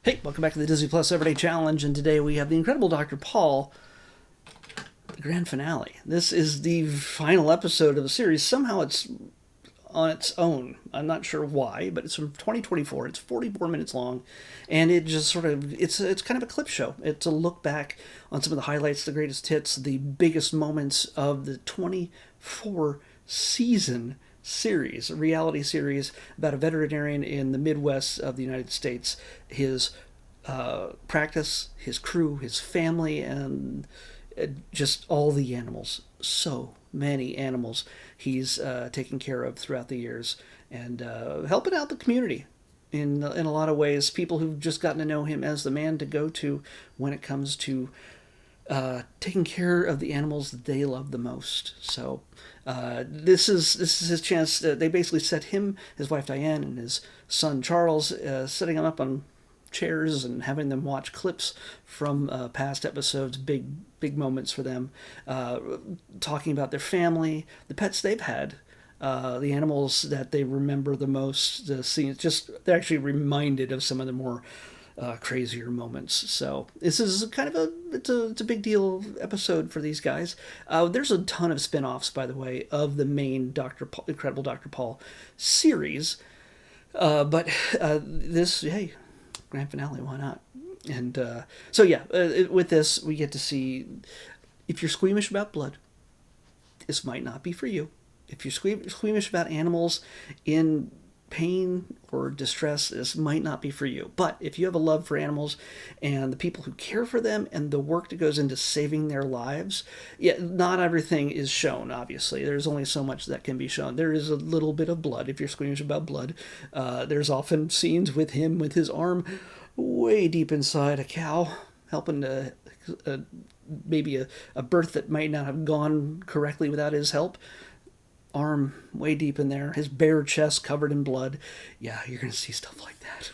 Hey, welcome back to the Disney Plus Everyday Challenge, and today we have the incredible Dr. Paul, the grand finale. This is the final episode of the series. Somehow it's on its own. I'm not sure why, but it's from 2024. It's 44 minutes long, and it just sort of it's kind of a clip show. It's a look back on some of the highlights, the greatest hits, the biggest moments of the 24 season series, a reality series about a veterinarian in the Midwest of the United States, his practice, his crew, his family, and just all the animals. So many animals he's taken care of throughout the years and helping out the community in a lot of ways. People who've just gotten to know him as the man to go to when it comes to taking care of the animals that they love the most. So this is his chance. They basically set him, his wife Diane, and his son Charles, setting them up on chairs and having them watch clips from past episodes, big moments for them, talking about their family, the pets they've had. The animals that they remember the most, the scenes, just they're actually reminded of some of the more crazier moments. So this is kind of a big deal episode for these guys. There's a ton of spin-offs, by the way, of the main Incredible Dr. Paul series. But this, hey, grand finale, why not? And with this, we get to see, if you're squeamish about blood, this might not be for you. If you're squeamish about animals in pain or distress, this might not be for you. But if you have a love for animals and the people who care for them and the work that goes into saving their lives, yeah, not everything is shown, obviously. There's only so much that can be shown. There is a little bit of blood if you're squeamish about blood. There's often scenes with him with his arm way deep inside a cow, helping to maybe a birth that might not have gone correctly without his help. Arm way deep in there, his bare chest covered in blood. Yeah, you're going to see stuff like that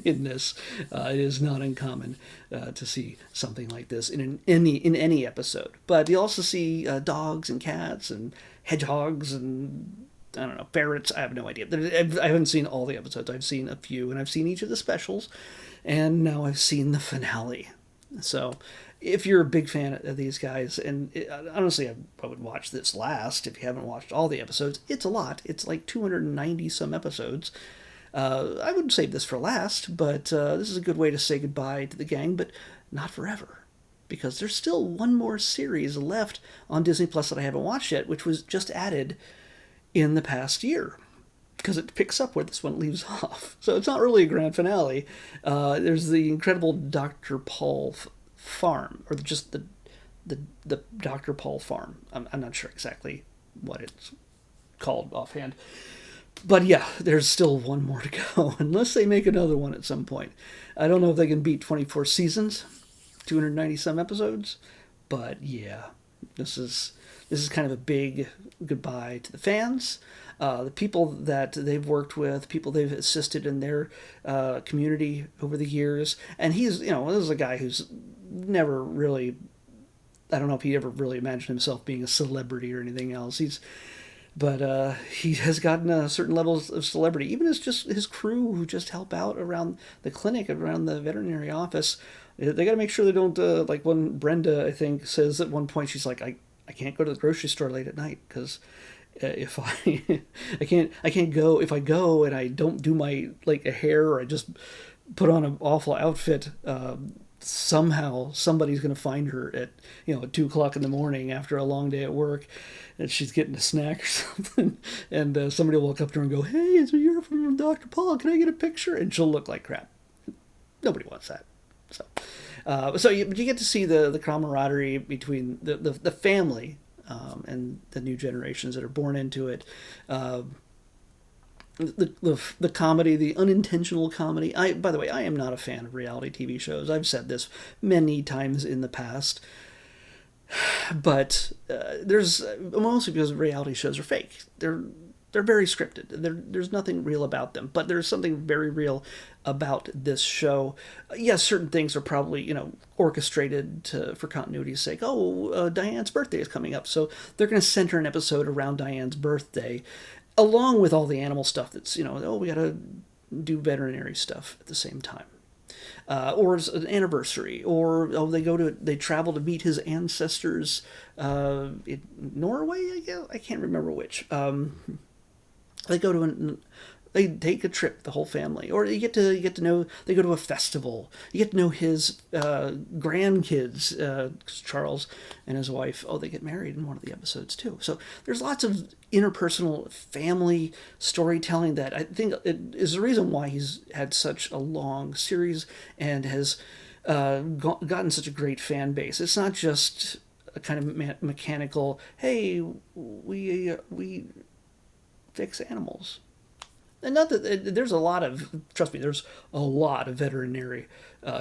in this. It is not uncommon to see something like this in any episode. But you also see dogs and cats and hedgehogs and I don't know, ferrets. I have no idea. I haven't seen all the episodes. I've seen a few, and I've seen each of the specials, and now I've seen the finale. So if you're a big fan of these guys, and honestly, I would watch this last if you haven't watched all the episodes. It's a lot. It's like 290 some episodes. I would save this for last, but this is a good way to say goodbye to the gang, but not forever. Because there's still one more series left on Disney Plus that I haven't watched yet, which was just added in the past year. Because it picks up where this one leaves off. So it's not really a grand finale. There's the incredible Dr. Paul farm, or just the Dr. Paul farm. I'm not sure exactly what it's called offhand. But yeah, there's still one more to go, unless they make another one at some point. I don't know if they can beat 24 seasons, 290 some episodes, but yeah, this is kind of a big goodbye to the fans, the people that they've worked with, people they've assisted in their community over the years. And he's, this is a guy who's never really, I don't know if he ever really imagined himself being a celebrity or anything else. But he has gotten a certain level of celebrity, even as just his crew who just help out around the clinic, around the veterinary office. They got to make sure they don't, like when Brenda, I think, says at one point, she's like, I can't go to the grocery store late at night because if I can't go, if I go and I don't do my like a hair, or I just put on an awful outfit, somehow somebody's going to find her at at 2 o'clock in the morning after a long day at work, and she's getting a snack or something, and somebody will walk up to her and go, "Hey, so you're from Dr. Paul? Can I get a picture?" And she'll look like crap. Nobody wants that. So you get to see the camaraderie between the family and the new generations that are born into it. The comedy, the unintentional comedy. By the way, I am not a fan of reality TV shows. I've said this many times in the past. But there's mostly because reality shows are fake. They're very scripted. There's nothing real about them, but there's something very real about this show. Yes, certain things are probably orchestrated for continuity's sake. Oh, Diane's birthday is coming up, so they're going to center an episode around Diane's birthday, along with all the animal stuff. That's we got to do veterinary stuff at the same time. or it's an anniversary, or they travel to meet his ancestors in Norway. I guess I can't remember which. They go to they take a trip, the whole family, or you get to know. They go to a festival. You get to know his grandkids. Charles and his wife. Oh, they get married in one of the episodes too. So there's lots of interpersonal family storytelling that I think it is the reason why he's had such a long series and has gotten such a great fan base. It's not just a kind of mechanical. Hey, we fix animals. And not that there's a lot of, trust me, there's a lot of veterinary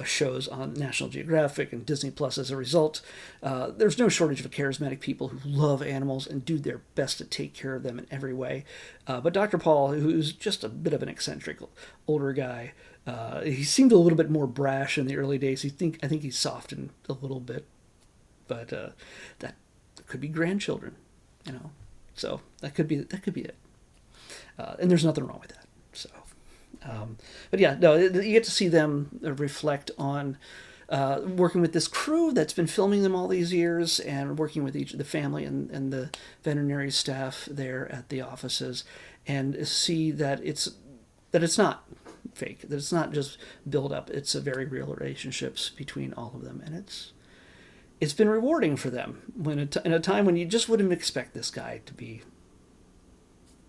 shows on National Geographic and Disney Plus as a result. There's no shortage of charismatic people who love animals and do their best to take care of them in every way. But Dr. Paul, who's just a bit of an eccentric older guy, he seemed a little bit more brash in the early days. I think he's softened a little bit, but that could be grandchildren, So that could be it. And there's nothing wrong with that. So, but yeah, no, you get to see them reflect on working with this crew that's been filming them all these years, and working with the family and the veterinary staff there at the offices, and see that it's not fake, that it's not just build up. It's a very real relationships between all of them, and it's been rewarding for them in a time when you just wouldn't expect this guy to be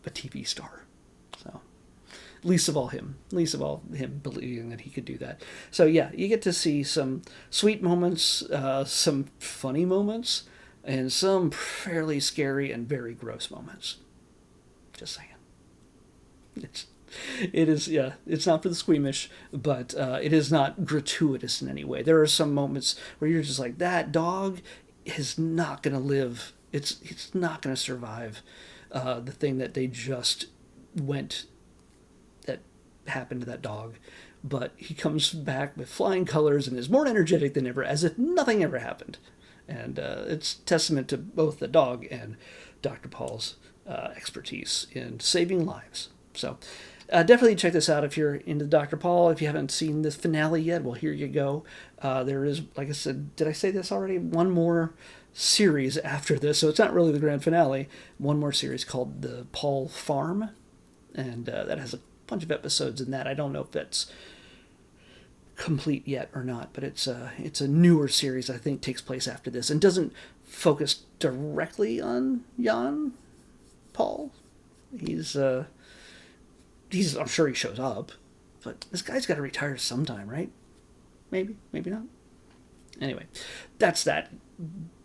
a TV star. So least of all him believing that he could do that. So yeah, you get to see some sweet moments, some funny moments, and some fairly scary and very gross moments. Just saying. It's not for the squeamish, but it is not gratuitous in any way. There are some moments where you're just like, that dog is not going to live. It's not going to survive the thing that they just that happened to that dog. But he comes back with flying colors and is more energetic than ever, as if nothing ever happened. And it's testament to both the dog and Dr. Paul's expertise in saving lives. So definitely check this out if you're into Dr. Paul. If you haven't seen the finale yet, well, here you go. There is, like I said, did I say this already? One more series after this, so it's not really the grand finale. One more series called The Paul Farm, and that has a bunch of episodes in that. I don't know if that's complete yet or not, but it's a newer series. I think takes place after this and doesn't focus directly on Jan Paul. He's I'm sure he shows up, but this guy's got to retire sometime, right? Maybe not. Anyway, that's that.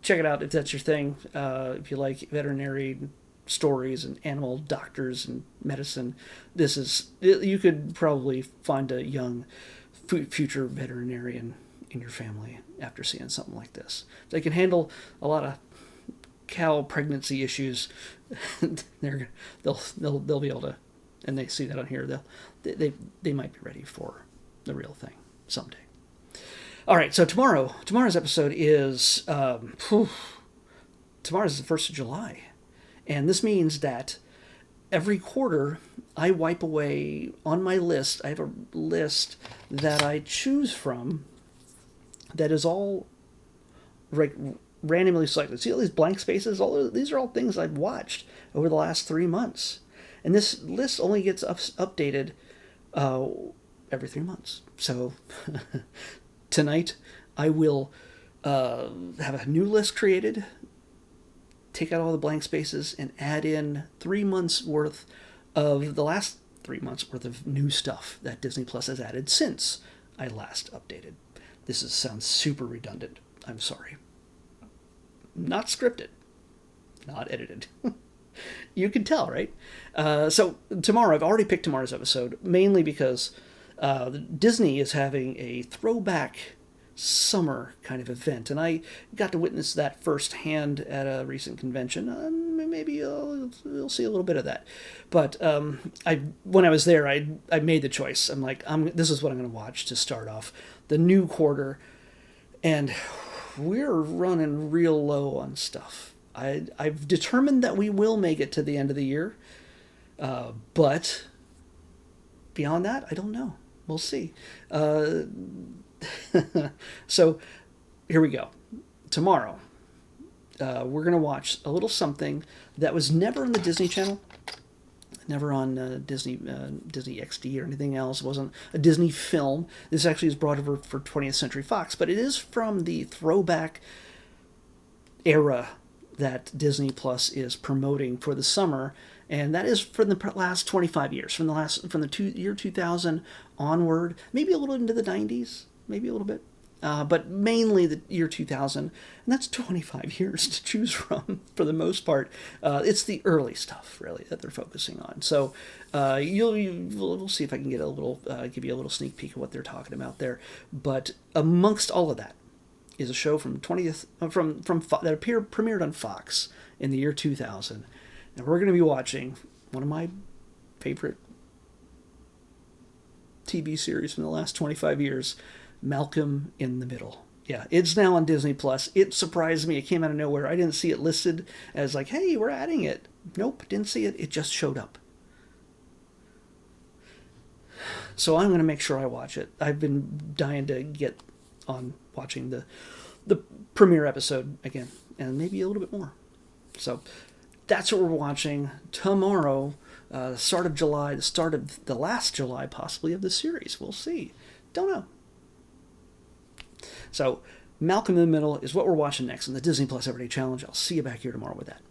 Check it out if that's your thing. If you like veterinary stories and animal doctors and medicine, you could probably find a young future veterinarian in your family after seeing something like this. They can handle a lot of cow pregnancy issues. They'll be able to, and they see that on here. They might be ready for the real thing someday. All right, so tomorrow's episode is tomorrow's the 1st of July, and this means that every quarter I wipe away on my list. I have a list that I choose from that is all randomly selected. See all these blank spaces? These are all things I've watched over the last 3 months, and this list only gets updated every 3 months. So. Tonight, I will have a new list created, take out all the blank spaces, and add in 3 months worth of the last 3 months worth of new stuff that Disney Plus has added since I last updated. This sounds super redundant. I'm sorry. Not scripted. Not edited. You can tell, right? So tomorrow, I've already picked tomorrow's episode, mainly because Disney is having a throwback summer kind of event, and I got to witness that firsthand at a recent convention. Maybe you'll see a little bit of that. But when I was there, I made the choice. I'm like, this is what I'm going to watch to start off the new quarter, and we're running real low on stuff. I've determined that we will make it to the end of the year, but beyond that, I don't know. We'll see. So here we go. Tomorrow, we're going to watch a little something that was never on the Disney Channel, never on Disney XD or anything else. It wasn't a Disney film. This actually is brought over for 20th Century Fox, but it is from the throwback era that Disney Plus is promoting for the summer, and that is for the last 25 years, from the year 2000 onward, maybe a little into the 90s, maybe a little bit. But mainly the year 2000, and that's 25 years to choose from for the most part. It's the early stuff, really, that they're focusing on. So we'll see if I can get give you a little sneak peek of what they're talking about there. But amongst all of that is a show from that premiered on Fox in the year 2000, and we're going to be watching one of my favorite TV series from the last 25 years. Malcolm in the Middle. Yeah, it's now on Disney Plus. It surprised me. It came out of nowhere. I didn't see it listed as like, hey, we're adding it. Nope, didn't see it. It just showed up. So I'm going to make sure I watch it. I've been dying to get on watching the premiere episode again, and maybe a little bit more. So that's what we're watching tomorrow. Start of July, the start of the last July possibly of the series. We'll see. Don't know. So, Malcolm in the Middle is what we're watching next in the Disney Plus Everyday Challenge. I'll see you back here tomorrow with that.